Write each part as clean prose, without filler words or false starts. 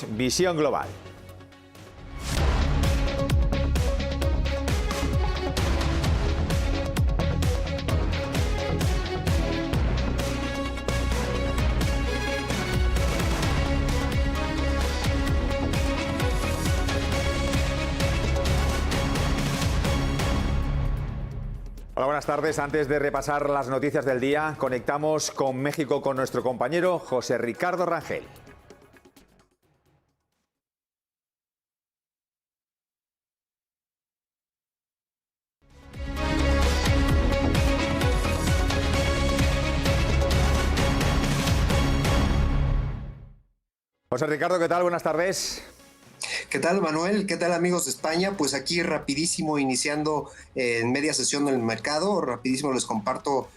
Visión Global. Hola, buenas tardes. Antes de repasar las noticias del día, conectamos con México con nuestro compañero José Ricardo Rangel. José Ricardo, ¿qué tal? Buenas tardes. ¿Qué tal, Manuel? ¿Qué tal, amigos de España? Pues aquí rapidísimo, iniciando en media sesión del mercado, rapidísimo les comparto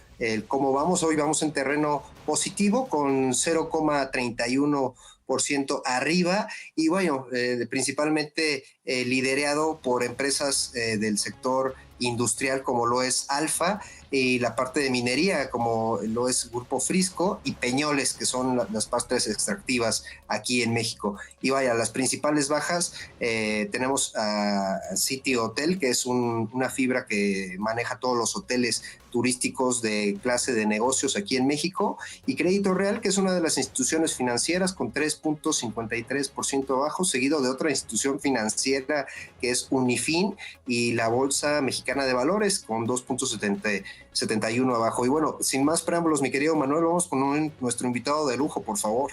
cómo vamos. Hoy vamos en terreno positivo con 0,31% arriba y bueno, principalmente liderado por empresas del sector industrial como lo es Alfa y la parte de minería como lo es Grupo Frisco y Peñoles, que son las partes extractivas aquí en México. Y vaya, las principales bajas, tenemos a City Hotel, que es una fibra que maneja todos los hoteles turísticos de clase de negocios aquí en México, y Crédito Real, que es una de las instituciones financieras con 3.53% abajo, seguido de otra institución financiera que es Unifin, y la Bolsa Mexicana de Valores con 2.71 abajo. Y bueno, sin más preámbulos, mi querido Manuel, vamos con nuestro invitado de lujo, por favor.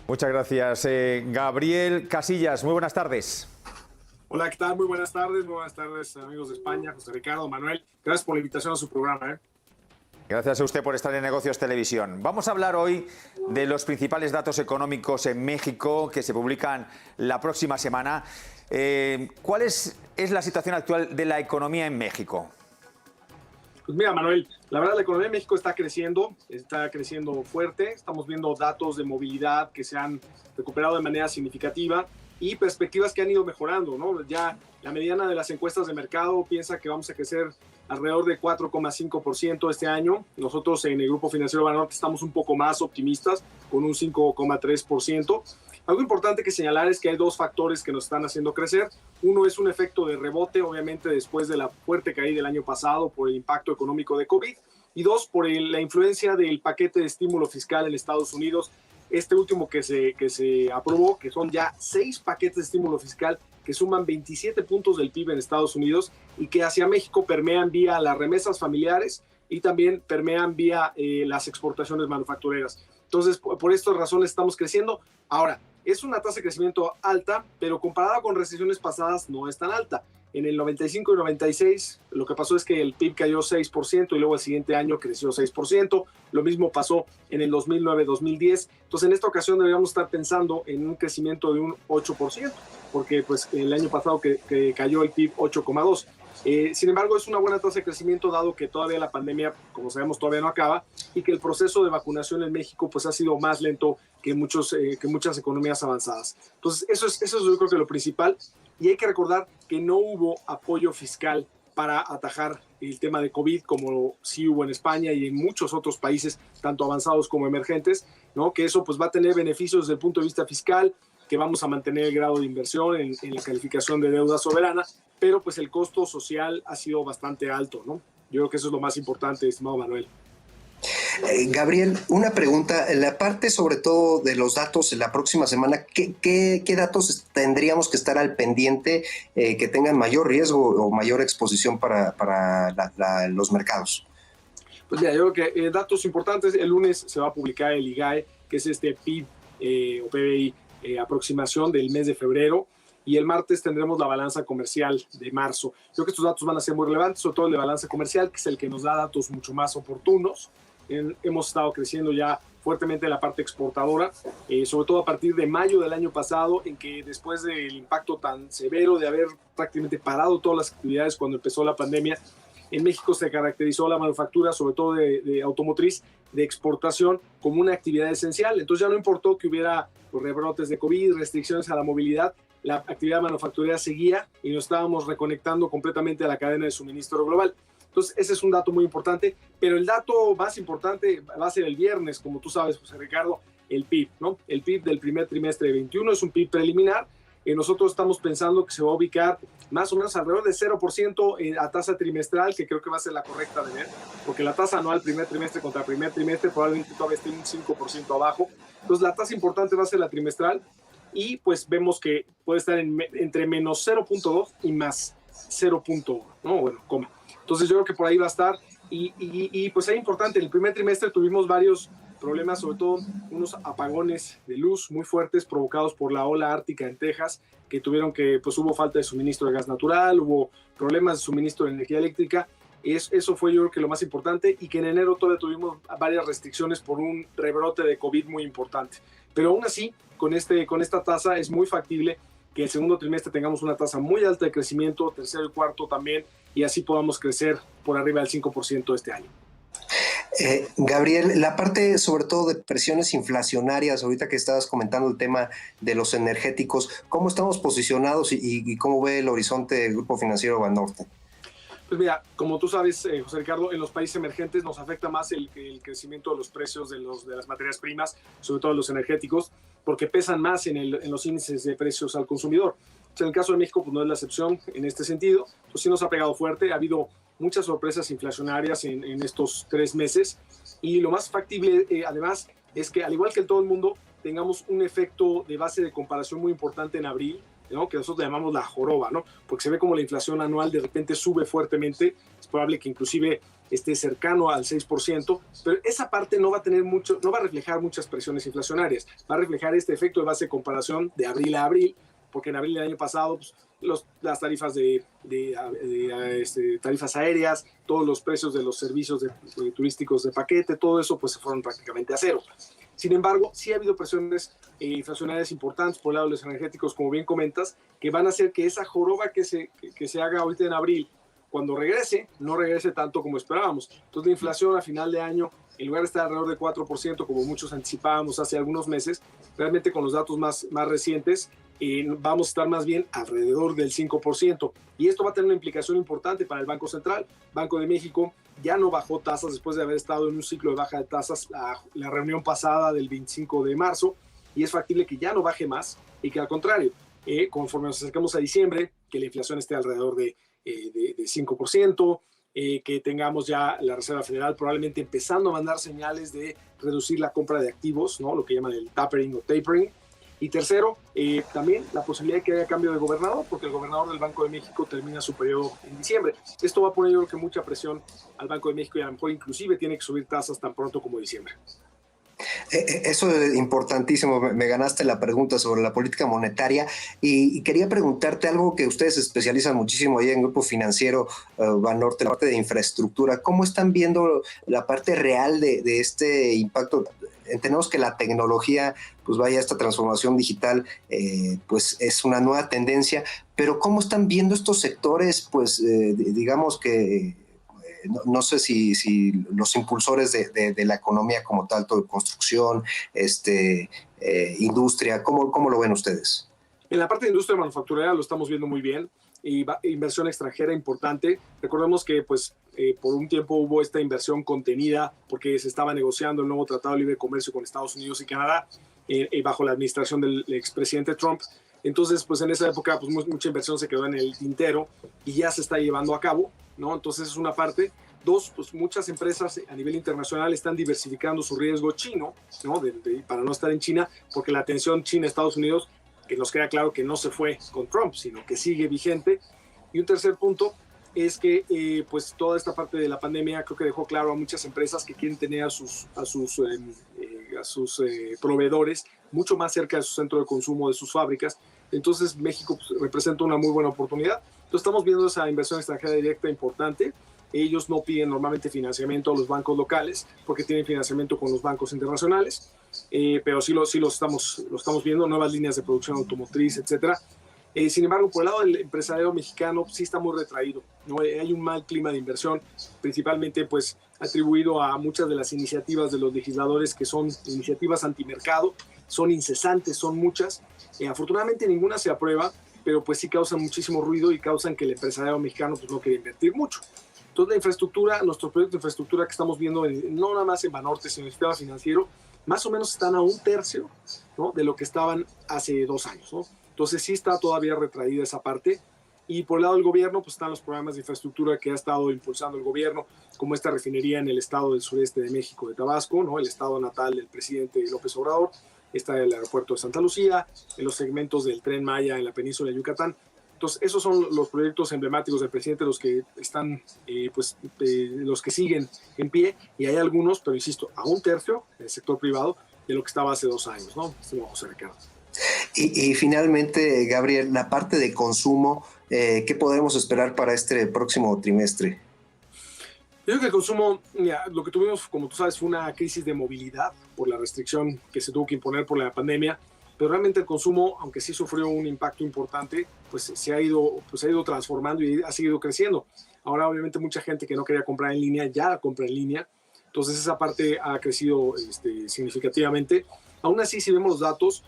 Muchas gracias. Gabriel Casillas, muy buenas tardes. Hola, ¿qué tal? Muy buenas tardes, amigos de España, José Ricardo, Manuel. Gracias por la invitación a su programa. Gracias a usted por estar en Negocios Televisión. Vamos a hablar hoy de los principales datos económicos en México que se publican la próxima semana. ¿Cuál es la situación actual de la economía en México? Pues mira, Manuel, la verdad la economía de México está creciendo fuerte. Estamos viendo datos de movilidad que se han recuperado de manera significativa y perspectivas que han ido mejorando, ¿no? Ya la mediana de las encuestas de mercado piensa que vamos a crecer alrededor de 4,5% este año. Nosotros en el Grupo Financiero Banorte estamos un poco más optimistas, con un 5,3%. Algo importante que señalar es que hay dos factores que nos están haciendo crecer. Uno es un efecto de rebote, obviamente después de la fuerte caída del año pasado por el impacto económico de COVID, y dos, por la influencia del paquete de estímulo fiscal en Estados Unidos, este último que se aprobó, que son ya 6 paquetes de estímulo fiscal que suman 27 puntos del PIB en Estados Unidos y que hacia México permean vía las remesas familiares y también permean vía las exportaciones manufactureras. Entonces, por estas razones estamos creciendo. Ahora, es una tasa de crecimiento alta, pero comparada con recesiones pasadas no es tan alta. En el 95 y 96 lo que pasó es que el PIB cayó 6% y luego el siguiente año creció 6%. Lo mismo pasó en el 2009-2010. Entonces en esta ocasión deberíamos estar pensando en un crecimiento de un 8%, porque pues el año pasado que cayó el PIB 8,2%. Sin embargo, es una buena tasa de crecimiento dado que todavía la pandemia, como sabemos, todavía no acaba y que el proceso de vacunación en México pues ha sido más lento que muchas economías avanzadas. Entonces eso es yo creo que lo principal. Y hay que recordar que no hubo apoyo fiscal para atajar el tema de COVID, como sí hubo en España y en muchos otros países, tanto avanzados como emergentes, ¿no? Que eso pues va a tener beneficios desde el punto de vista fiscal, que vamos a mantener el grado de inversión en la calificación de deuda soberana, pero pues el costo social ha sido bastante alto, ¿no? Yo creo que eso es lo más importante, estimado Manuel. Gabriel, una pregunta, en la parte sobre todo de los datos en la próxima semana, ¿qué datos tendríamos que estar al pendiente que tengan mayor riesgo o mayor exposición para los mercados? Pues mira, yo creo que datos importantes, el lunes se va a publicar el IGAE, que es este PIB o PBI aproximación del mes de febrero, y el martes tendremos la balanza comercial de marzo. Creo que estos datos van a ser muy relevantes, sobre todo el de balanza comercial, que es el que nos da datos mucho más oportunos. Hemos estado creciendo ya fuertemente la parte exportadora, sobre todo a partir de mayo del año pasado, en que después del impacto tan severo de haber prácticamente parado todas las actividades cuando empezó la pandemia, en México se caracterizó la manufactura, sobre todo de automotriz, de exportación, como una actividad esencial. Entonces ya no importó que hubiera rebrotes de COVID, restricciones a la movilidad, la actividad manufacturera seguía y nos estábamos reconectando completamente a la cadena de suministro global. Entonces, ese es un dato muy importante, pero el dato más importante va a ser el viernes, como tú sabes, José Ricardo. el PIB, ¿no? El PIB del primer trimestre de 21 es un PIB preliminar. Nosotros estamos pensando que se va a ubicar más o menos alrededor de 0% a tasa trimestral, que creo que va a ser la correcta de ver, porque la tasa anual primer trimestre contra primer trimestre probablemente todavía esté un 5% abajo. Entonces la tasa importante va a ser la trimestral y pues vemos que puede estar entre menos 0.2 y más 0.1, ¿no? Bueno, coma. Entonces yo creo que por ahí va a estar y pues es importante, en el primer trimestre tuvimos varios problemas, sobre todo unos apagones de luz muy fuertes provocados por la ola ártica en Texas, que tuvieron que, pues hubo falta de suministro de gas natural, hubo problemas de suministro de energía eléctrica. Eso fue yo creo que lo más importante, y que en enero todavía tuvimos varias restricciones por un rebrote de COVID muy importante. Pero aún así, con esta tasa es muy factible que el segundo trimestre tengamos una tasa muy alta de crecimiento, tercero y cuarto también, y así podamos crecer por arriba del 5% este año. Gabriel, la parte sobre todo de presiones inflacionarias, ahorita que estabas comentando el tema de los energéticos, ¿cómo estamos posicionados y cómo ve el horizonte del Grupo Financiero Banorte? Pues mira, como tú sabes, José Ricardo, en los países emergentes nos afecta más el crecimiento de los precios de las materias primas, sobre todo los energéticos, porque pesan más en los índices de precios al consumidor. Entonces, en el caso de México, pues no es la excepción en este sentido. Pues sí nos ha pegado fuerte, ha habido muchas sorpresas inflacionarias en estos 3 meses, y lo más factible, además, es que al igual que en todo el mundo, tengamos un efecto de base de comparación muy importante en abril, ¿no? Que nosotros llamamos la joroba, ¿no? Porque se ve como la inflación anual de repente sube fuertemente, es probable que inclusive esté cercano al 6%, pero esa parte no va a reflejar muchas presiones inflacionarias, va a reflejar este efecto de base de comparación de abril a abril, porque en abril del año pasado pues, las tarifas tarifas aéreas, todos los precios de los servicios turísticos de paquete, todo eso pues se fueron prácticamente a cero. Sin embargo, sí ha habido presiones inflacionarias importantes por el lado de los energéticos, como bien comentas, que van a hacer que esa joroba que se haga ahorita en abril, cuando regrese, no regrese tanto como esperábamos. Entonces la inflación a final de año, en lugar de estar alrededor de 4%, como muchos anticipábamos hace algunos meses, realmente con los datos más recientes, vamos a estar más bien alrededor del 5%. Y esto va a tener una implicación importante para el Banco Central. Banco de México ya no bajó tasas después de haber estado en un ciclo de baja de tasas la reunión pasada del 25 de marzo, y es factible que ya no baje más y que al contrario, conforme nos acercamos a diciembre, que la inflación esté alrededor de 5%, que tengamos ya la Reserva Federal probablemente empezando a mandar señales de reducir la compra de activos, ¿no? Lo que llaman el tapering o tapering. Y tercero, también la posibilidad de que haya cambio de gobernador, porque el gobernador del Banco de México termina su periodo en diciembre. Esto va a poner yo creo que mucha presión al Banco de México, y a lo mejor inclusive tiene que subir tasas tan pronto como diciembre. Eso es importantísimo, me ganaste la pregunta sobre la política monetaria, y quería preguntarte algo que ustedes se especializan muchísimo ahí en Grupo Financiero Banorte, la parte de infraestructura. ¿Cómo están viendo la parte real de este impacto? Entendemos que la tecnología, pues vaya, esta transformación digital, pues es una nueva tendencia, pero ¿cómo están viendo estos sectores, pues digamos que no sé si los impulsores de la economía como tal, todo construcción, industria, ¿cómo lo ven ustedes? En la parte de industria manufacturera lo estamos viendo muy bien, y inversión extranjera importante. Recordemos que pues, por un tiempo hubo esta inversión contenida porque se estaba negociando el nuevo Tratado de Libre Comercio con Estados Unidos y Canadá bajo la administración del expresidente Trump. Entonces, pues en esa época pues, mucha inversión se quedó en el tintero y ya se está llevando a cabo, ¿no? Entonces es una parte. Dos, pues muchas empresas a nivel internacional están diversificando su riesgo chino, ¿no? Para no estar en China, porque la tensión China-Estados Unidos, que nos queda claro que no se fue con Trump, sino que sigue vigente. Y un tercer punto es que pues toda esta parte de la pandemia creo que dejó claro a muchas empresas que quieren tener a sus proveedores mucho más cerca de su centro de consumo, de sus fábricas. Entonces México pues, representa una muy buena oportunidad. Entonces estamos viendo esa inversión extranjera directa importante. Ellos no piden normalmente financiamiento a los bancos locales porque tienen financiamiento con los bancos internacionales, pero sí lo estamos viendo, nuevas líneas de producción automotriz, etcétera. Sin embargo, por el lado del empresariado mexicano sí está muy retraído, ¿no? Hay un mal clima de inversión, principalmente pues, atribuido a muchas de las iniciativas de los legisladores que son iniciativas antimercado, son incesantes, son muchas. Afortunadamente ninguna se aprueba, pero pues sí causan muchísimo ruido y causan que el empresariado mexicano pues, no quiere invertir mucho. Entonces la infraestructura, nuestro proyecto de infraestructura que estamos viendo no nada más en Banorte, sino en el sistema financiero, más o menos están a un tercio, ¿no?, de lo que estaban hace 2 años, ¿no? Entonces sí está todavía retraída esa parte. Y por el lado del gobierno, pues están los programas de infraestructura que ha estado impulsando el gobierno, como esta refinería en el estado del sureste de México, de Tabasco, ¿no?, el estado natal del presidente López Obrador. Está el aeropuerto de Santa Lucía, en los segmentos del Tren Maya en la península de Yucatán. Entonces, esos son los proyectos emblemáticos del presidente, los que están, los que siguen en pie, y hay algunos, pero insisto, a un tercio del sector privado de lo que estaba hace 2 años, ¿no? José Ricardo. Y finalmente, Gabriel, la parte de consumo, ¿qué podemos esperar para este próximo trimestre? Yo creo que el consumo, mira, lo que tuvimos, como tú sabes, fue una crisis de movilidad por la restricción que se tuvo que imponer por la pandemia, pero realmente el consumo, aunque sí sufrió un impacto importante, pues se ha ido transformando y ha seguido creciendo. Ahora, obviamente, mucha gente que no quería comprar en línea ya compra en línea, entonces esa parte ha crecido significativamente. Aún así, si vemos los datos,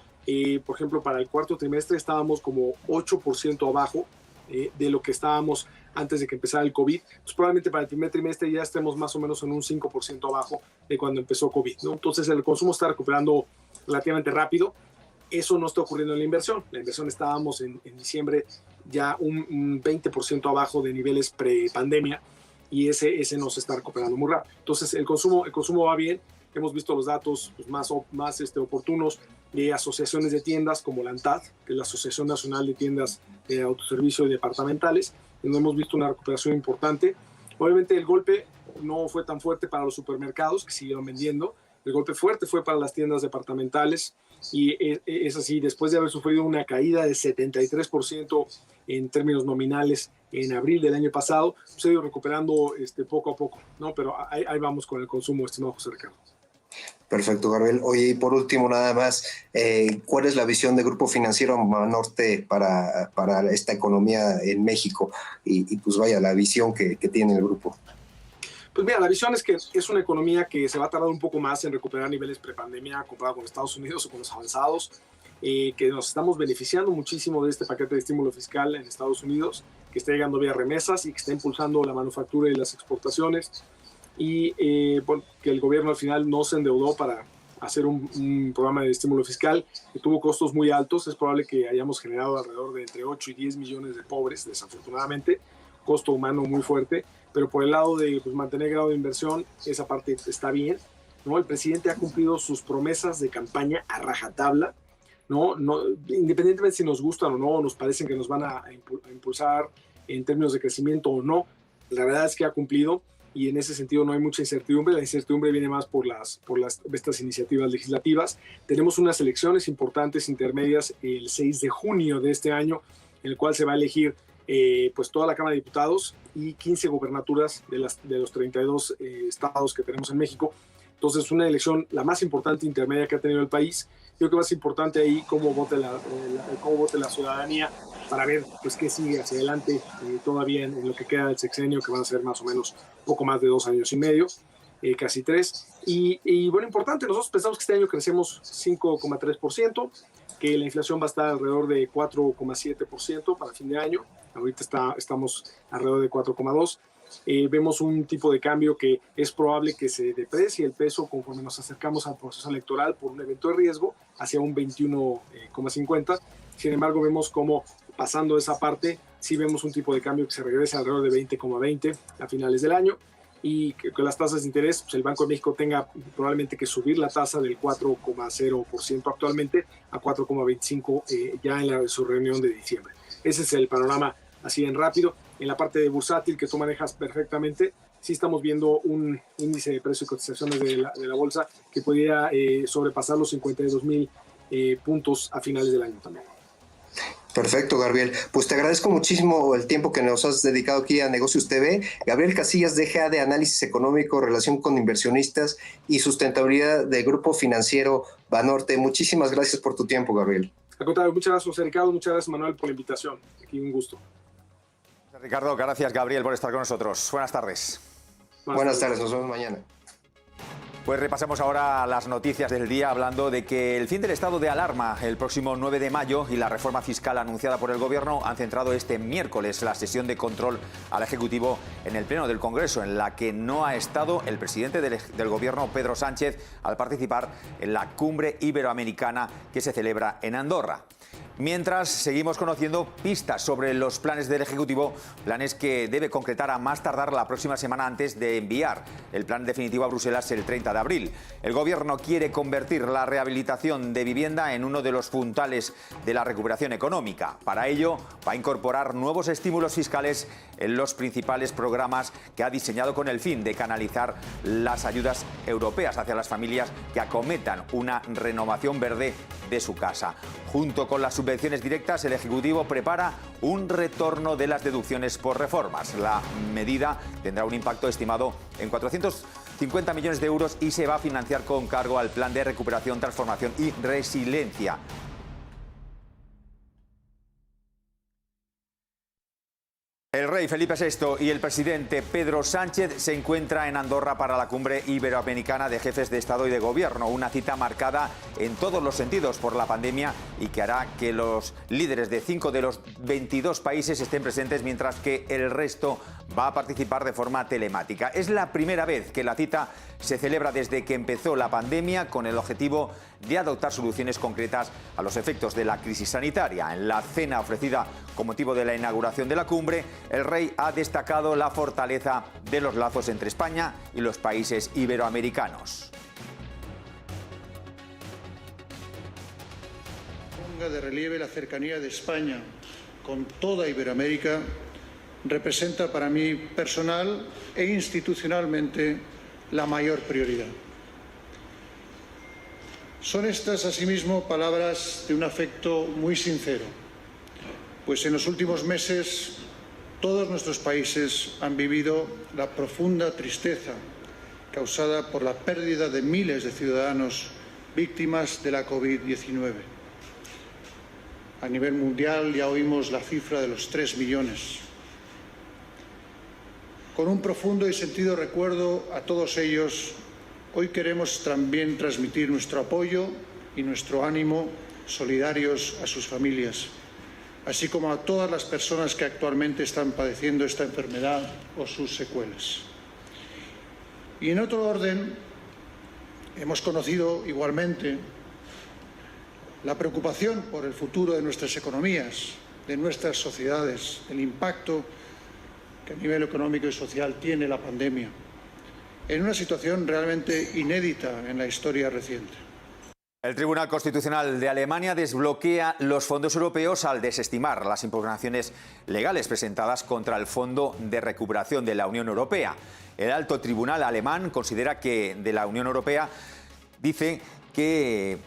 por ejemplo, para el cuarto trimestre estábamos como 8% abajo de lo que estábamos antes de que empezara el COVID. Entonces, probablemente para el primer trimestre ya estemos más o menos en un 5% abajo de cuando empezó COVID, ¿no? Entonces, el consumo está recuperando relativamente rápido. Eso no está ocurriendo en la inversión. La inversión estábamos en diciembre ya un 20% abajo de niveles pre-pandemia, y ese no se está recuperando muy rápido. Entonces, el consumo va bien. Hemos visto los datos pues, más oportunos de asociaciones de tiendas como la ANTAD, que es la Asociación Nacional de Tiendas de Autoservicio y Departamentales, donde hemos visto una recuperación importante. Obviamente el golpe no fue tan fuerte para los supermercados, que siguieron vendiendo. El golpe fuerte fue para las tiendas departamentales, y es así, después de haber sufrido una caída de 73% en términos nominales en abril del año pasado, se ha ido recuperando poco a poco, ¿no? Pero ahí vamos con el consumo, estimado José Ricardo. Perfecto, Gabriel. Oye, y por último, nada más, ¿cuál es la visión de Grupo Financiero Banorte para esta economía en México? Y pues vaya, la visión que tiene el grupo. Pues mira, la visión es que es una economía que se va a tardar un poco más en recuperar niveles prepandemia comparado con Estados Unidos o con los avanzados, que nos estamos beneficiando muchísimo de este paquete de estímulo fiscal en Estados Unidos, que está llegando vía remesas y que está impulsando la manufactura y las exportaciones, y que el gobierno al final no se endeudó para hacer un programa de estímulo fiscal que tuvo costos muy altos. Es probable que hayamos generado alrededor de entre 8 y 10 millones de pobres, desafortunadamente, costo humano muy fuerte, pero por el lado de mantener grado de inversión, esa parte está bien, ¿no? El presidente ha cumplido sus promesas de campaña a rajatabla, ¿no? Independientemente si nos gustan o no, nos parecen que nos van a impulsar en términos de crecimiento o no, la verdad es que ha cumplido, y en ese sentido no hay mucha incertidumbre. La incertidumbre viene más por estas iniciativas legislativas. Tenemos unas elecciones importantes intermedias el 6 de junio de este año, en el cual se va a elegir pues toda la Cámara de Diputados y 15 gobernaturas de los 32 estados que tenemos en México. Entonces, una elección la más importante intermedia que ha tenido el país. Creo que más importante ahí cómo vote la ciudadanía, para ver pues qué sigue hacia adelante todavía en lo que queda del sexenio, que van a ser más o menos poco más de 2 años y medio, casi 3. Y bueno, importante, nosotros pensamos que este año crecemos 5,3%, que la inflación va a estar alrededor de 4,7% para fin de año. Ahorita estamos alrededor de 4,2%. Vemos un tipo de cambio que es probable que se deprecie el peso conforme nos acercamos al proceso electoral por un evento de riesgo hacia un 21,50. Sin embargo, vemos como pasando esa parte, sí vemos un tipo de cambio que se regresa alrededor de 20,20 a finales del año, y que las tasas de interés, pues el Banco de México tenga probablemente que subir la tasa del 4,0% actualmente a 4,25 ya en su reunión de diciembre. Ese es el panorama así en rápido. En la parte de bursátil, que tú manejas perfectamente, sí estamos viendo un índice de precios y cotizaciones de la bolsa que podría sobrepasar los 52,000 puntos a finales del año también. Perfecto, Gabriel. Pues te agradezco muchísimo el tiempo que nos has dedicado aquí a Negocios TV. Gabriel Casillas, DGA de Análisis Económico, Relación con Inversionistas y Sustentabilidad del Grupo Financiero Banorte. Muchísimas gracias por tu tiempo, Gabriel. Al contrario, muchas gracias, José Ricardo. Muchas gracias, Manuel, por la invitación. Aquí un gusto. Ricardo, gracias, Gabriel, por estar con nosotros. Buenas tardes. Buenas tardes, nos vemos mañana. Pues repasamos ahora las noticias del día hablando de que el fin del estado de alarma el próximo 9 de mayo y la reforma fiscal anunciada por el Gobierno han centrado este miércoles la sesión de control al Ejecutivo en el Pleno del Congreso, en la que no ha estado el presidente del Gobierno, Pedro Sánchez, al participar en la cumbre iberoamericana que se celebra en Andorra. Mientras, seguimos conociendo pistas sobre los planes del Ejecutivo, planes que debe concretar a más tardar la próxima semana antes de enviar el plan definitivo a Bruselas el 30 de abril. El Gobierno quiere convertir la rehabilitación de vivienda en uno de los puntales de la recuperación económica. Para ello, va a incorporar nuevos estímulos fiscales en los principales programas que ha diseñado con el fin de canalizar las ayudas europeas hacia las familias que acometan una renovación verde de su casa. Junto con las subvenciones directas, el Ejecutivo prepara un retorno de las deducciones por reformas. La medida tendrá un impacto estimado en 450 millones de euros y se va a financiar con cargo al Plan de Recuperación, Transformación y Resiliencia. El rey Felipe VI y el presidente Pedro Sánchez se encuentran en Andorra para la cumbre iberoamericana de jefes de Estado y de Gobierno, una cita marcada en todos los sentidos por la pandemia y que hará que los líderes de 5 de los 22 países estén presentes, mientras que el resto va a participar de forma telemática. Es la primera vez que la cita se celebra desde que empezó la pandemia, con el objetivo de adoptar soluciones concretas a los efectos de la crisis sanitaria. En la cena ofrecida con motivo de la inauguración de la cumbre, el rey ha destacado la fortaleza de los lazos entre España y los países iberoamericanos. Ponga de relieve la cercanía de España con toda Iberoamérica representa para mí personal e institucionalmente la mayor prioridad. Son estas, asimismo, palabras de un afecto muy sincero, pues en los últimos meses todos nuestros países han vivido la profunda tristeza causada por la pérdida de miles de ciudadanos víctimas de la COVID-19. A nivel mundial ya oímos la cifra de los 3 millones. Con un profundo y sentido recuerdo a todos ellos, hoy queremos también transmitir nuestro apoyo y nuestro ánimo solidarios a sus familias, así como a todas las personas que actualmente están padeciendo esta enfermedad o sus secuelas. Y en otro orden, hemos conocido igualmente la preocupación por el futuro de nuestras economías, de nuestras sociedades, el impacto que a nivel económico y social tiene la pandemia, en una situación realmente inédita en la historia reciente. El Tribunal Constitucional de Alemania desbloquea los fondos europeos al desestimar las impugnaciones legales presentadas contra el Fondo de Recuperación de la Unión Europea. El alto tribunal alemán considera que de la Unión Europea dice que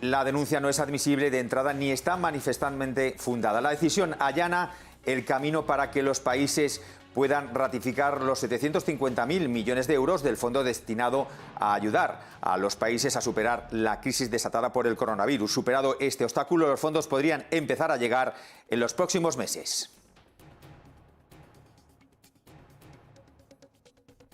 la denuncia no es admisible de entrada ni está manifestamente fundada. La decisión allana el camino para que los países puedan ratificar los 750.000 millones de euros del fondo destinado a ayudar a los países a superar la crisis desatada por el coronavirus. Superado este obstáculo, los fondos podrían empezar a llegar en los próximos meses.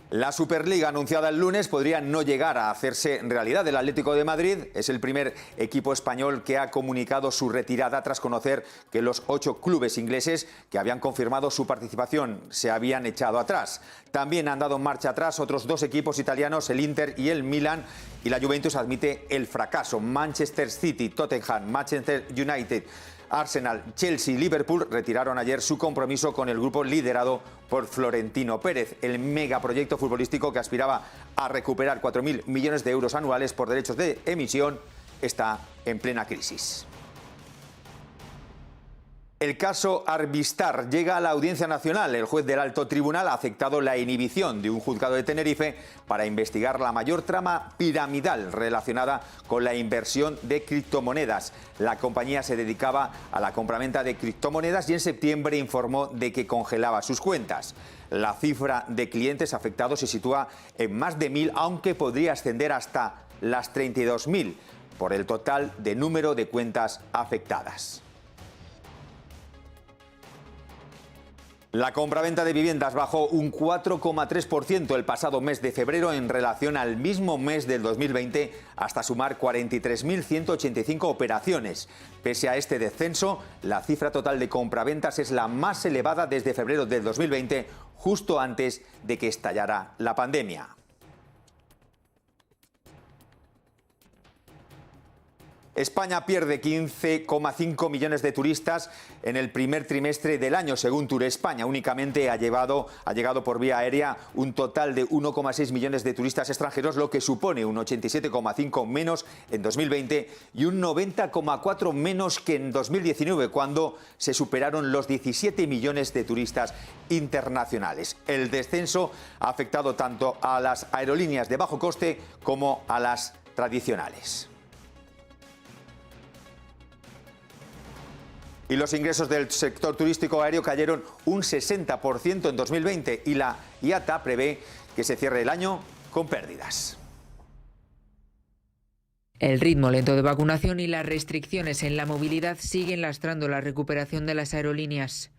La Superliga anunciada el lunes podría no llegar a hacerse realidad. El Atlético de Madrid es el primer equipo español que ha comunicado su retirada tras conocer que los 8 clubes ingleses que habían confirmado su participación se habían echado atrás. También han dado marcha atrás otros 2 equipos italianos, el Inter y el Milan, y la Juventus admite el fracaso. Manchester City, Tottenham, Manchester United, Arsenal, Chelsea y Liverpool retiraron ayer su compromiso con el grupo liderado por Florentino Pérez. El megaproyecto futbolístico que aspiraba a recuperar 4.000 millones de euros anuales por derechos de emisión está en plena crisis. El caso Arbistar llega a la Audiencia Nacional. El juez del Alto Tribunal ha aceptado la inhibición de un juzgado de Tenerife para investigar la mayor trama piramidal relacionada con la inversión de criptomonedas. La compañía se dedicaba a la compraventa de criptomonedas y en septiembre informó de que congelaba sus cuentas. La cifra de clientes afectados se sitúa en más de 1.000, aunque podría ascender hasta las 32.000 por el total de número de cuentas afectadas. La compraventa de viviendas bajó un 4,3% el pasado mes de febrero en relación al mismo mes del 2020, hasta sumar 43.185 operaciones. Pese a este descenso, la cifra total de compraventas es la más elevada desde febrero del 2020, justo antes de que estallara la pandemia. España pierde 15,5 millones de turistas en el primer trimestre del año, según Tour España. Únicamente ha llegado por vía aérea un total de 1,6 millones de turistas extranjeros, lo que supone un 87,5 menos en 2020 y un 90,4 menos que en 2019, cuando se superaron los 17 millones de turistas internacionales. El descenso ha afectado tanto a las aerolíneas de bajo coste como a las tradicionales. Y los ingresos del sector turístico aéreo cayeron un 60% en 2020 y la IATA prevé que se cierre el año con pérdidas. El ritmo lento de vacunación y las restricciones en la movilidad siguen lastrando la recuperación de las aerolíneas.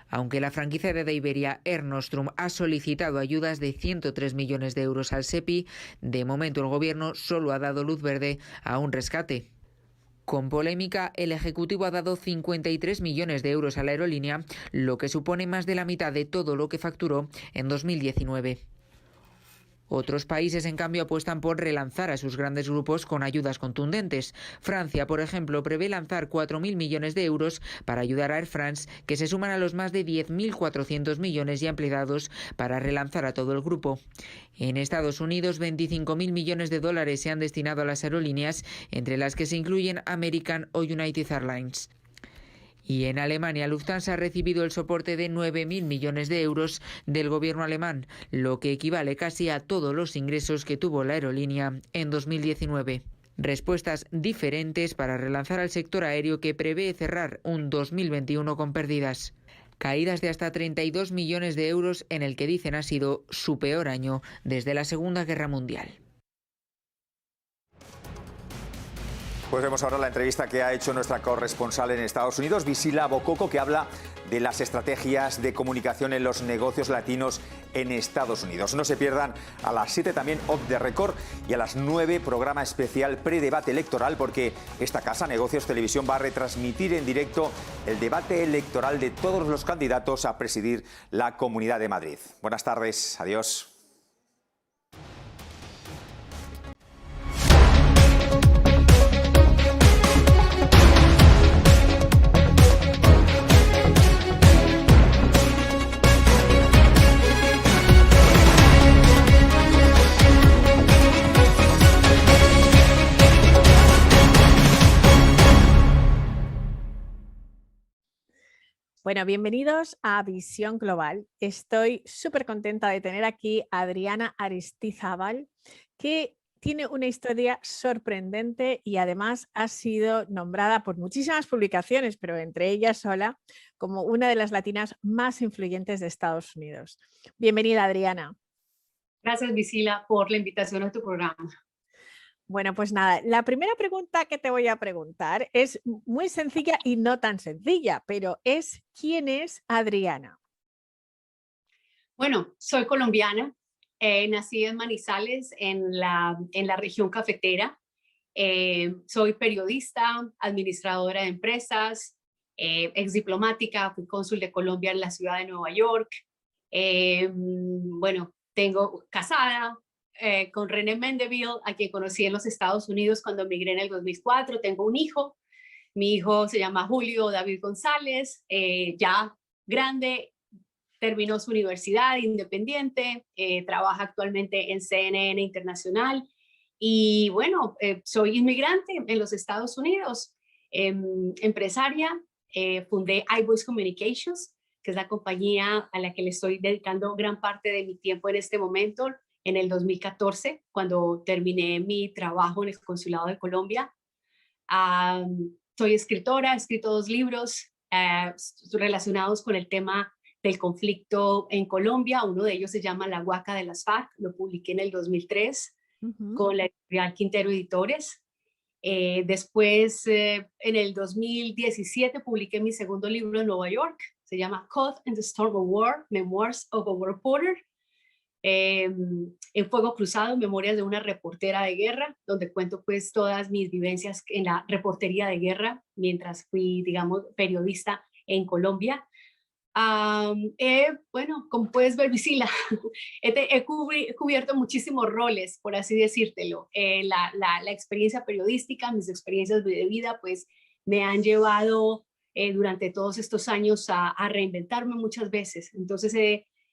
Aunque la franquicia de Iberia, Air Nostrum, ha solicitado ayudas de 103 millones de euros al SEPI, de momento el Gobierno solo ha dado luz verde a un rescate. Con polémica, el Ejecutivo ha dado 53 millones de euros a la aerolínea, lo que supone más de la mitad de todo lo que facturó en 2019. Otros países, en cambio, apuestan por relanzar a sus grandes grupos con ayudas contundentes. Francia, por ejemplo, prevé lanzar 4.000 millones de euros para ayudar a Air France, que se suman a los más de 10.400 millones ya empleados para relanzar a todo el grupo. En Estados Unidos, 25.000 millones de dólares se han destinado a las aerolíneas, entre las que se incluyen American o United Airlines. Y en Alemania, Lufthansa ha recibido el soporte de 9.000 millones de euros del gobierno alemán, lo que equivale casi a todos los ingresos que tuvo la aerolínea en 2019. Respuestas diferentes para relanzar al sector aéreo, que prevé cerrar un 2021 con pérdidas. Caídas de hasta 32 millones de euros en el que dicen ha sido su peor año desde la Segunda Guerra Mundial. Pues vemos ahora la entrevista que ha hecho nuestra corresponsal en Estados Unidos, Visila Bococo, que habla de las estrategias de comunicación en los negocios latinos en Estados Unidos. No se pierdan a las 7 también Off the Record y a las 9 programa especial predebate electoral, porque esta casa, Negocios Televisión, va a retransmitir en directo el debate electoral de todos los candidatos a presidir la Comunidad de Madrid. Buenas tardes, adiós. Bueno, bienvenidos a Visión Global. Estoy súper contenta de tener aquí a Adriana Aristizábal, que tiene una historia sorprendente y además ha sido nombrada por muchísimas publicaciones, pero entre ellas sola, como una de las latinas más influyentes de Estados Unidos. Bienvenida, Adriana. Gracias, Visila, por la invitación a tu programa. Bueno, pues nada, la primera pregunta que te voy a preguntar es muy sencilla y no tan sencilla, pero es ¿quién es Adriana? Bueno, soy colombiana, nací en Manizales, en la región cafetera. Soy periodista, administradora de empresas, ex diplomática, fui cónsul de Colombia en la ciudad de Nueva York. Bueno, tengo casada con René Mendeville, a quien conocí en los Estados Unidos cuando emigré en el 2004. Tengo un hijo, mi hijo se llama Julio David González, ya grande, terminó su universidad independiente, trabaja actualmente en CNN Internacional y bueno, soy inmigrante en los Estados Unidos, empresaria, fundé iVoice Communications, que es la compañía a la que le estoy dedicando gran parte de mi tiempo en este momento, en el 2014, cuando terminé mi trabajo en el Consulado de Colombia. Soy escritora, he escrito 2 libros relacionados con el tema del conflicto en Colombia. Uno de ellos se llama La Huaca de las FARC, lo publiqué en el 2003 con la editorial Quintero Editores. Después, en el 2017, publiqué mi segundo libro en Nueva York. Se llama Caught in the Storm of War, Memoirs of a Reporter. En Fuego Cruzado, Memorias de una reportera de guerra, donde cuento pues todas mis vivencias en la reportería de guerra mientras fui, digamos, periodista en Colombia. Bueno, como puedes ver, Visila, he cubierto muchísimos roles, por así decírtelo. La experiencia periodística, mis experiencias de vida, pues me han llevado durante todos estos años a reinventarme muchas veces. Entonces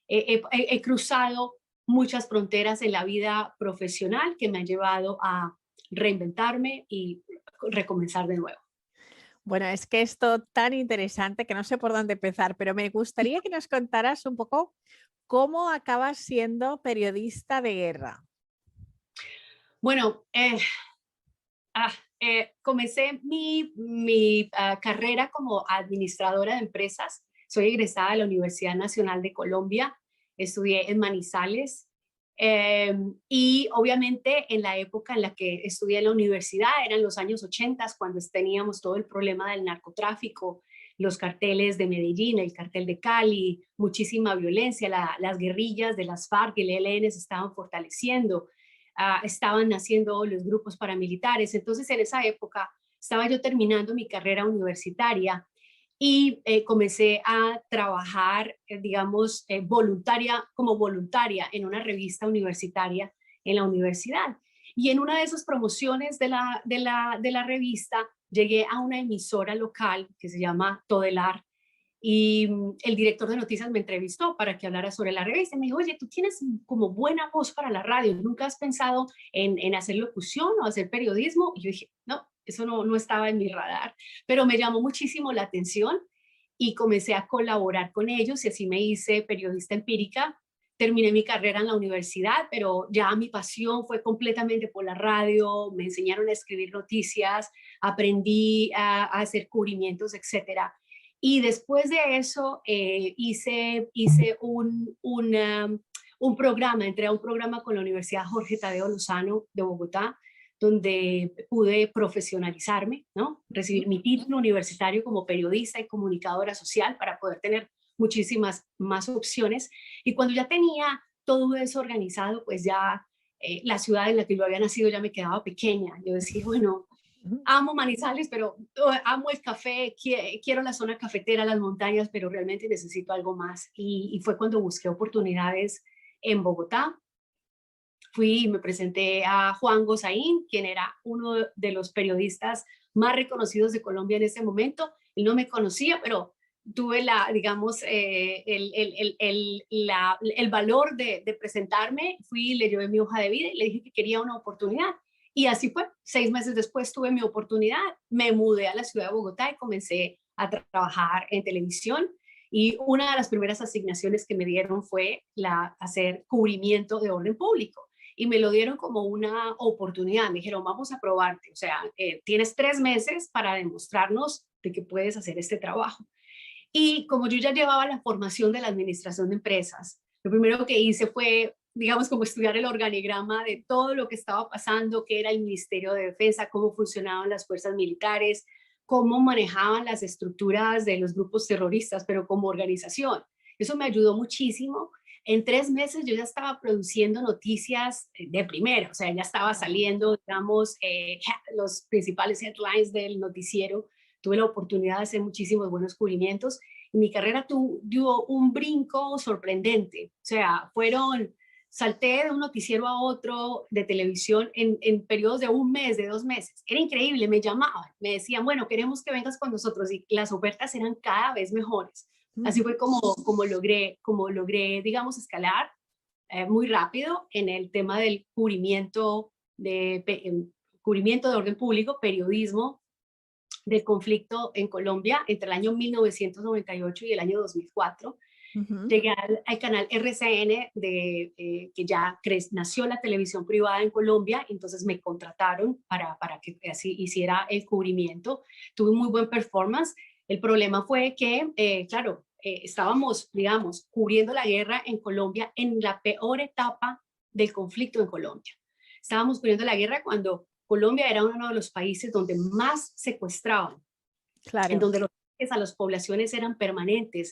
he cruzado muchas fronteras en la vida profesional que me han llevado a reinventarme y recomenzar de nuevo. Bueno, es que es todo tan interesante que no sé por dónde empezar, pero me gustaría que nos contaras un poco cómo acabas siendo periodista de guerra. Bueno, comencé mi carrera como administradora de empresas. Soy egresada de la Universidad Nacional de Colombia, estudié en Manizales. Y obviamente en la época en la que estudié en la universidad, eran los años 80, cuando teníamos todo el problema del narcotráfico, los carteles de Medellín, el cartel de Cali, muchísima violencia, las guerrillas de las FARC y el ELN se estaban fortaleciendo, estaban naciendo los grupos paramilitares. Entonces en esa época estaba yo terminando mi carrera universitaria y comencé a trabajar, digamos, como voluntaria en una revista universitaria en la universidad. Y en una de esas promociones de la revista llegué a una emisora local que se llama Todelar, y el director de noticias me entrevistó para que hablara sobre la revista. Me dijo, oye, tú tienes como buena voz para la radio, ¿nunca has pensado en hacer locución o hacer periodismo? Y yo dije, no, eso no estaba en mi radar, pero me llamó muchísimo la atención y comencé a colaborar con ellos y así me hice periodista empírica. Terminé mi carrera en la universidad, pero ya mi pasión fue completamente por la radio, me enseñaron a escribir noticias, aprendí a hacer cubrimientos, etcétera. Y después de eso hice un programa, entré a un programa con la Universidad Jorge Tadeo Lozano de Bogotá, donde pude profesionalizarme, ¿no? Recibir mi título universitario como periodista y comunicadora social para poder tener muchísimas más opciones. Y cuando ya tenía todo eso organizado, pues ya la ciudad en la que yo había nacido ya me quedaba pequeña. Yo decía, bueno, amo Manizales, pero amo el café, quiero la zona cafetera, las montañas, pero realmente necesito algo más. Y fue cuando busqué oportunidades en Bogotá. Fui y me presenté a Juan Gozaín, quien era uno de los periodistas más reconocidos de Colombia en ese momento. Él no me conocía, pero tuve el valor de presentarme. Fui y le llevé mi hoja de vida y le dije que quería una oportunidad. Y así fue. 6 meses después tuve mi oportunidad, me mudé a la ciudad de Bogotá y comencé a trabajar en televisión. Y una de las primeras asignaciones que me dieron fue hacer cubrimiento de orden público. Y me lo dieron como una oportunidad. Me dijeron, vamos a probarte. O sea, tienes 3 meses para demostrarnos de que puedes hacer este trabajo. Y como yo ya llevaba la formación de la administración de empresas, lo primero que hice fue, digamos, como estudiar el organigrama de todo lo que estaba pasando, qué era el Ministerio de Defensa, cómo funcionaban las fuerzas militares, cómo manejaban las estructuras de los grupos terroristas, pero como organización. Eso me ayudó muchísimo. En 3 meses yo ya estaba produciendo noticias de primera, o sea, ya estaba saliendo, digamos, los principales headlines del noticiero. Tuve la oportunidad de hacer muchísimos buenos cubrimientos y mi carrera dio un brinco sorprendente. O sea, salté de un noticiero a otro de televisión en periodos de 1 mes, de 2 meses. Era increíble, me llamaban, me decían, bueno, queremos que vengas con nosotros, y las ofertas eran cada vez mejores. Así fue como logré, digamos, escalar muy rápido en el tema del cubrimiento de orden público, periodismo del conflicto en Colombia entre el año 1998 y el año 2004. Llegué al canal RCN, que ya nació la televisión privada en Colombia, entonces me contrataron para que así hiciera el cubrimiento. Tuve un muy buen performance. El problema fue que, claro, estábamos, digamos, cubriendo la guerra en Colombia en la peor etapa del conflicto en Colombia. Estábamos cubriendo la guerra cuando Colombia era uno de los países donde más secuestraban, Claro. en donde los ataques a las poblaciones eran permanentes,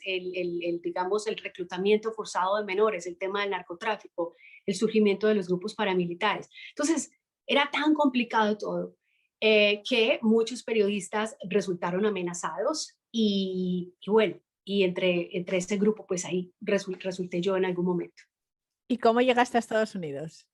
digamos, el reclutamiento forzado de menores, el tema del narcotráfico, el surgimiento de los grupos paramilitares. Entonces, era tan complicado todo que muchos periodistas resultaron amenazados y bueno, y entre ese grupo, pues ahí resulté yo en algún momento. ¿Y cómo llegaste a Estados Unidos?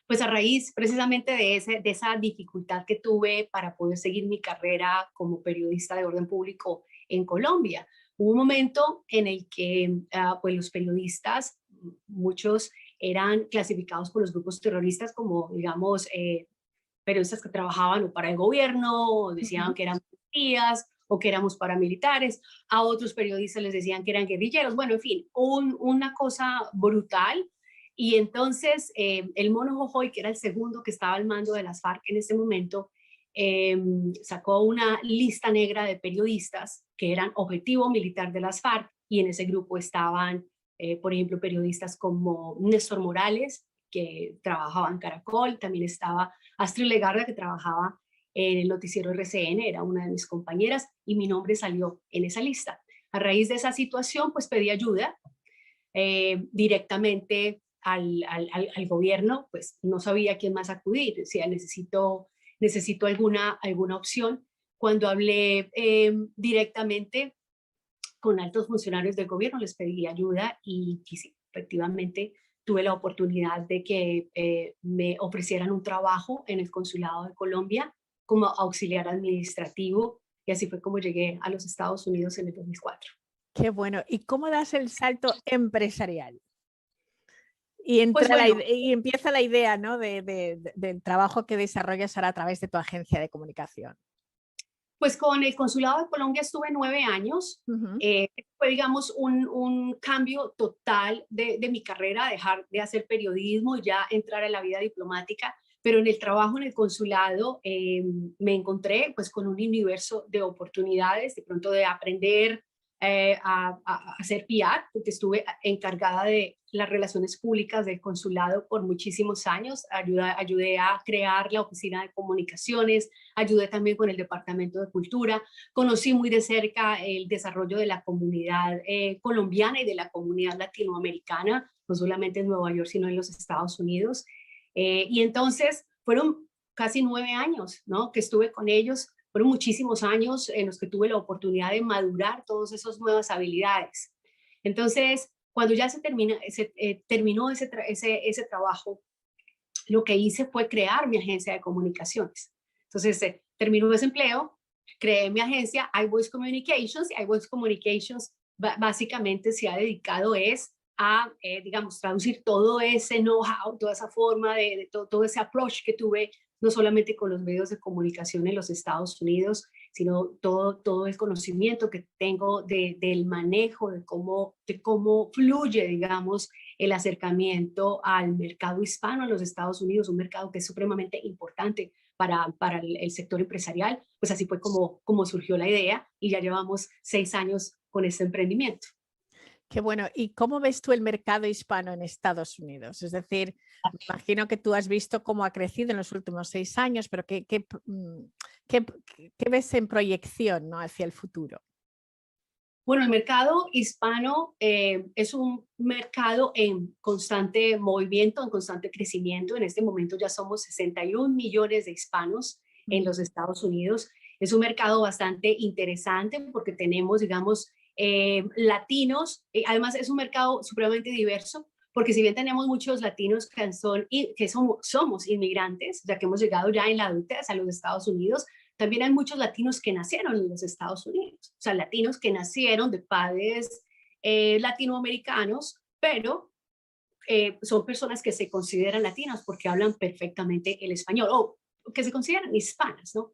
Pues a raíz precisamente de esa dificultad que tuve para poder seguir mi carrera como periodista de orden público en Colombia. Hubo un momento en el que pues los periodistas, muchos eran clasificados por los grupos terroristas como, digamos, periodistas que trabajaban o para el gobierno, o decían que eran policías, o que éramos paramilitares. A otros periodistas les decían que eran guerrilleros. Bueno, en fin, una cosa brutal. Y entonces el Mono Jojoy, que era el segundo que estaba al mando de las FARC en ese momento, sacó una lista negra de periodistas que eran objetivo militar de las FARC, y en ese grupo estaban, por ejemplo, periodistas como Néstor Morales, que trabajaba en Caracol, también estaba Astrid Legarda, que trabajaba en el noticiero RCN, era una de mis compañeras, y mi nombre salió en esa lista. A raíz de esa situación, pues pedí ayuda directamente al gobierno, pues no sabía a quién más acudir, decía, necesito alguna opción. Cuando hablé directamente con altos funcionarios del gobierno, les pedí ayuda y sí, efectivamente tuve la oportunidad de que me ofrecieran un trabajo en el Consulado de Colombia como auxiliar administrativo, y así fue como llegué a los Estados Unidos en el 2004. Qué bueno. ¿Y cómo das el salto empresarial? Y, Pues bueno, y empieza la idea, ¿no? del trabajo que desarrollas ahora a través de tu agencia de comunicación. Pues con el Consulado de Colombia estuve 9 años. Fue, digamos, un cambio total de mi carrera, dejar de hacer periodismo y ya entrar a la vida diplomática. Pero en el trabajo en el consulado me encontré pues con un universo de oportunidades, de pronto de aprender a hacer PR, porque estuve encargada de las relaciones públicas del consulado por muchísimos años. Ayudé a crear la oficina de comunicaciones, ayudé también con el departamento de cultura, conocí muy de cerca el desarrollo de la comunidad colombiana y de la comunidad latinoamericana, no solamente en Nueva York, sino en los Estados Unidos. Y entonces fueron casi 9 años, ¿no?, que estuve con ellos. Fueron muchísimos años en los que tuve la oportunidad de madurar todas esas nuevas habilidades. Entonces, cuando ya terminó ese trabajo, lo que hice fue crear mi agencia de comunicaciones. Entonces, terminó ese empleo, creé mi agencia iVoice Communications, y iVoice Communications básicamente se ha dedicado a, digamos, traducir todo ese know-how, toda esa forma, todo ese approach que tuve, no solamente con los medios de comunicación en los Estados Unidos, sino todo el conocimiento que tengo del manejo, de cómo fluye, digamos, el acercamiento al mercado hispano en los Estados Unidos, un mercado que es supremamente importante para el sector empresarial. Pues así fue como surgió la idea, y ya llevamos 6 años con este emprendimiento. Qué bueno. ¿Y cómo ves tú el mercado hispano en Estados Unidos? Es decir, me imagino que tú has visto cómo ha crecido en los últimos 6 años, pero ¿qué ves en proyección, ¿no?, hacia el futuro? Bueno, el mercado hispano es un mercado en constante movimiento, en constante crecimiento. En este momento ya somos 61 millones de hispanos en los Estados Unidos. Es un mercado bastante interesante porque tenemos, digamos, latinos. Además, es un mercado supremamente diverso, porque si bien tenemos muchos latinos que somos inmigrantes, ya que hemos llegado ya en la adultez a los Estados Unidos, también hay muchos latinos que nacieron en los Estados Unidos, o sea, latinos que nacieron de padres latinoamericanos, pero son personas que se consideran latinas porque hablan perfectamente el español, o que se consideran hispanas, ¿no?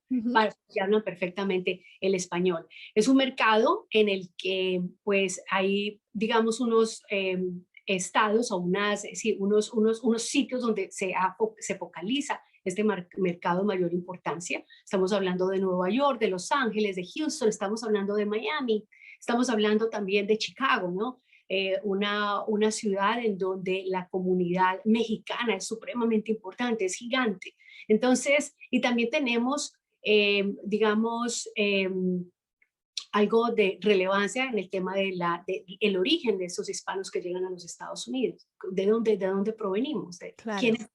Que hablan perfectamente el español. Es un mercado en el que pues hay, digamos, unos estados o unos sitios donde se focaliza este mercado de mayor importancia. Estamos hablando de Nueva York, de Los Ángeles, de Houston, estamos hablando de Miami, estamos hablando también de Chicago, ¿no? Una ciudad en donde la comunidad mexicana es supremamente importante, es gigante. Entonces, y también tenemos, digamos, algo de relevancia en el tema de el origen de esos hispanos que llegan a los Estados Unidos. ¿De dónde provenimos? ¿De Claro. quiénes?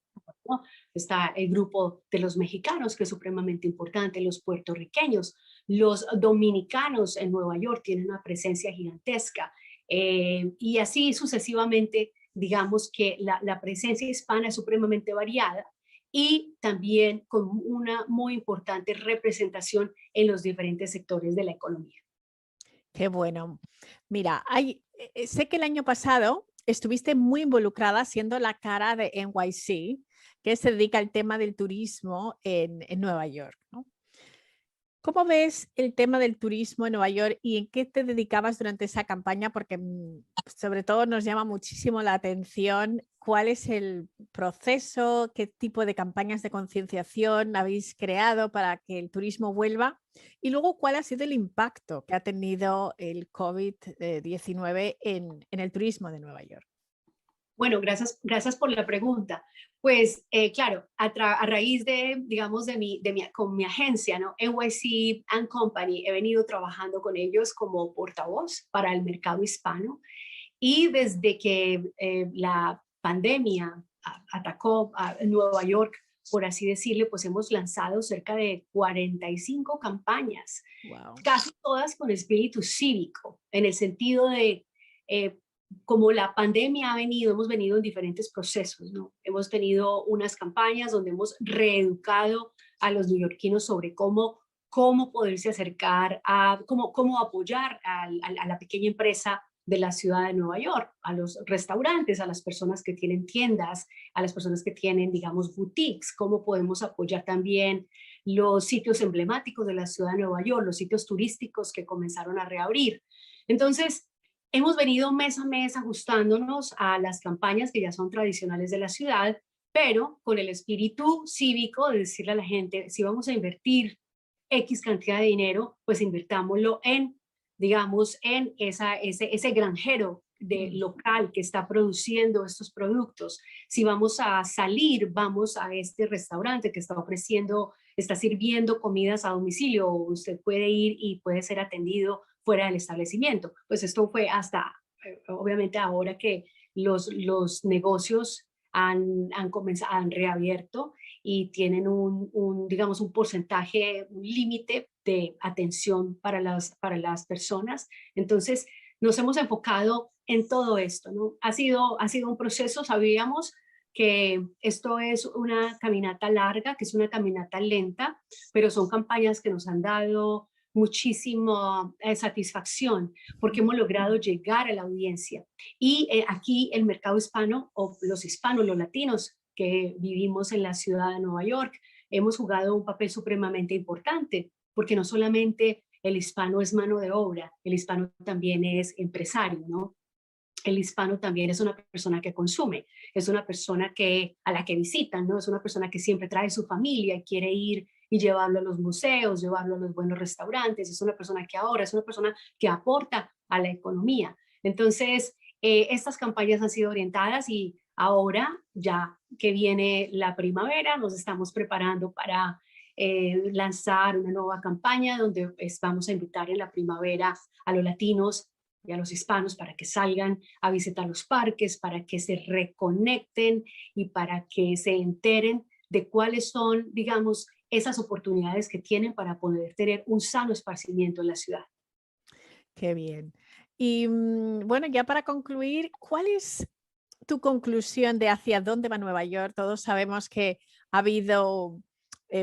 ¿No? Está el grupo de los mexicanos, que es supremamente importante, los puertorriqueños, los dominicanos en Nueva York tienen una presencia gigantesca, y así sucesivamente, digamos que la presencia hispana es supremamente variada y también con una muy importante representación en los diferentes sectores de la economía. Qué bueno. Mira, sé que el año pasado estuviste muy involucrada siendo la cara de NYC, que se dedica al tema del turismo en Nueva York, ¿no? ¿Cómo ves el tema del turismo en Nueva York y en qué te dedicabas durante esa campaña? Porque sobre todo nos llama muchísimo la atención cuál es el proceso, qué tipo de campañas de concienciación habéis creado para que el turismo vuelva y luego cuál ha sido el impacto que ha tenido el COVID-19 en el turismo de Nueva York. Bueno, gracias por la pregunta. Pues claro, a raíz de, digamos, con mi agencia, ¿no? NYC & Company, he venido trabajando con ellos como portavoz para el mercado hispano y desde que la pandemia atacó a Nueva York, por así decirle, pues hemos lanzado cerca de 45 campañas, Wow. casi todas con espíritu cívico, en el sentido de como la pandemia hemos venido en diferentes procesos, ¿no? Hemos tenido unas campañas donde hemos reeducado a los neoyorquinos sobre cómo poderse acercar cómo apoyar a la pequeña empresa de la ciudad de Nueva York, a los restaurantes, a las personas que tienen tiendas, a las personas que tienen, digamos, boutiques, cómo podemos apoyar también los sitios emblemáticos de la ciudad de Nueva York, los sitios turísticos que comenzaron a reabrir. Entonces, hemos venido mes a mes ajustándonos a las campañas que ya son tradicionales de la ciudad, pero con el espíritu cívico de decirle a la gente, si vamos a invertir X cantidad de dinero, pues invirtámoslo en, digamos, en ese granjero local que está produciendo estos productos. Si vamos a salir, vamos a este restaurante que está sirviendo comidas a domicilio, usted puede ir y puede ser atendido fuera del establecimiento. Pues esto fue hasta, obviamente ahora que los negocios han reabierto y tienen digamos, un porcentaje, un límite de atención para las personas. Entonces, nos hemos enfocado en todo esto, ¿no? Ha sido un proceso, sabíamos que esto es una caminata larga, que es una caminata lenta, pero son campañas que nos han dado muchísima satisfacción porque hemos logrado llegar a la audiencia. Y aquí el mercado hispano, o los hispanos, los latinos que vivimos en la ciudad de Nueva York, hemos jugado un papel supremamente importante, porque no solamente el hispano es mano de obra, el hispano también es empresario, ¿no? El hispano también es una persona que consume, es una persona a la que visitan, ¿no? Es una persona que siempre trae su familia y quiere ir y llevarlo a los museos, llevarlo a los buenos restaurantes, es una persona que aporta a la economía. Entonces, estas campañas han sido orientadas y ahora, ya que viene la primavera, nos estamos preparando para lanzar una nueva campaña donde vamos a invitar en la primavera a los latinos y a los hispanos para que salgan a visitar los parques, para que se reconecten y para que se enteren de cuáles son, digamos, esas oportunidades que tienen para poder tener un sano esparcimiento en la ciudad. Qué bien. Y bueno, ya para concluir, ¿cuál es tu conclusión de hacia dónde va Nueva York? Todos sabemos que ha habido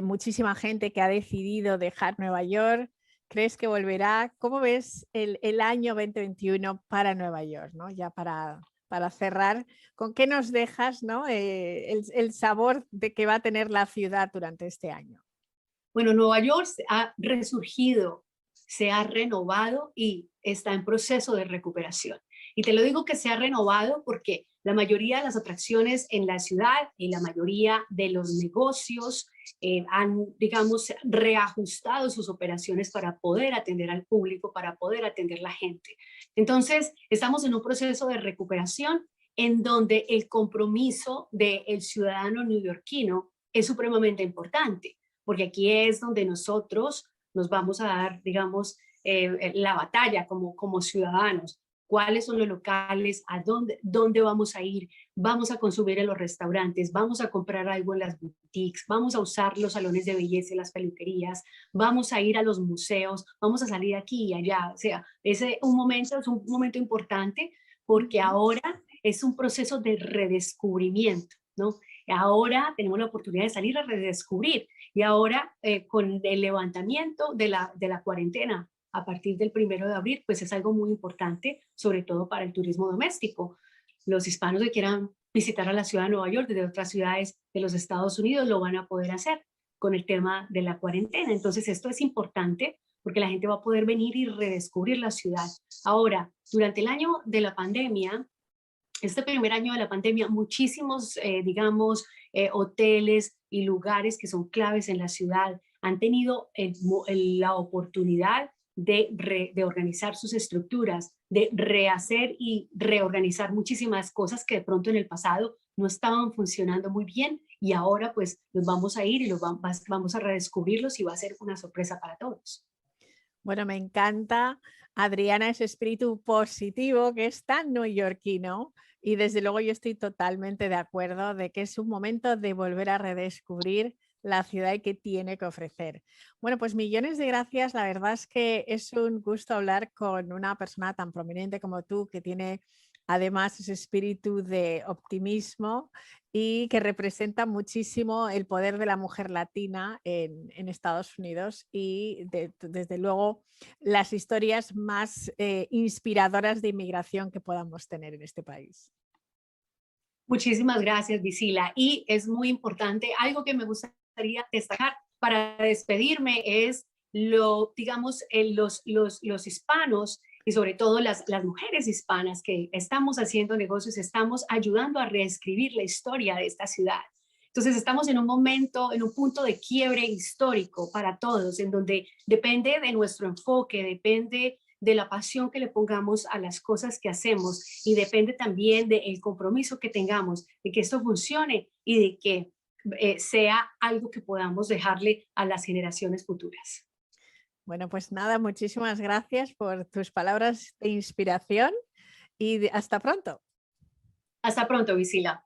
muchísima gente que ha decidido dejar Nueva York. ¿Crees que volverá? ¿Cómo ves el año 2021 para Nueva York, ¿no? Ya para cerrar, ¿con qué nos dejas, ¿no? El sabor de que va a tener la ciudad durante este año? Bueno, Nueva York ha resurgido, se ha renovado y está en proceso de recuperación. Y te lo digo que se ha renovado porque la mayoría de las atracciones en la ciudad y la mayoría de los negocios han, digamos, reajustado sus operaciones para poder atender al público, para poder atender a la gente. Entonces, estamos en un proceso de recuperación en donde el compromiso del ciudadano neoyorquino es supremamente importante, porque aquí es donde nosotros nos vamos a dar, digamos, la batalla como ciudadanos. ¿Cuáles son los locales? ¿A dónde vamos a ir? Vamos a consumir en los restaurantes, vamos a comprar algo en las boutiques, vamos a usar los salones de belleza y las peluquerías, vamos a ir a los museos, vamos a salir aquí y allá. O sea, es un momento importante porque ahora es un proceso de redescubrimiento, ¿no? Ahora tenemos la oportunidad de salir a redescubrir y ahora con el levantamiento de la cuarentena a partir del 1 de abril, pues es algo muy importante, sobre todo para el turismo doméstico. Los hispanos que quieran visitar a la ciudad de Nueva York desde otras ciudades de los Estados Unidos lo van a poder hacer con el tema de la cuarentena. Entonces esto es importante porque la gente va a poder venir y redescubrir la ciudad. Ahora, durante el año de la pandemia, este primer año de la pandemia, muchísimos, hoteles y lugares que son claves en la ciudad han tenido la oportunidad de organizar sus estructuras, de rehacer y reorganizar muchísimas cosas que de pronto en el pasado no estaban funcionando muy bien y ahora pues los vamos a ir y vamos a redescubrirlos y va a ser una sorpresa para todos. Bueno, me encanta, Adriana, ese espíritu positivo que es tan neoyorquino y desde luego yo estoy totalmente de acuerdo de que es un momento de volver a redescubrir la ciudad y qué tiene que ofrecer. Bueno, pues millones de gracias. La verdad es que es un gusto hablar con una persona tan prominente como tú, que tiene además ese espíritu de optimismo y que representa muchísimo el poder de la mujer latina en Estados Unidos y desde luego las historias más inspiradoras de inmigración que podamos tener en este país. Muchísimas gracias, Visila. Y es muy importante, algo que me gustaría destacar para despedirme es los hispanos y sobre todo las mujeres hispanas que estamos haciendo negocios, estamos ayudando a reescribir la historia de esta ciudad. Entonces estamos en un momento, en un punto de quiebre histórico para todos, en donde depende de nuestro enfoque, depende de la pasión que le pongamos a las cosas que hacemos y depende también del compromiso que tengamos de que esto funcione y de que sea algo que podamos dejarle a las generaciones futuras. Bueno, pues nada, muchísimas gracias por tus palabras de inspiración y hasta pronto. Hasta pronto, Visila.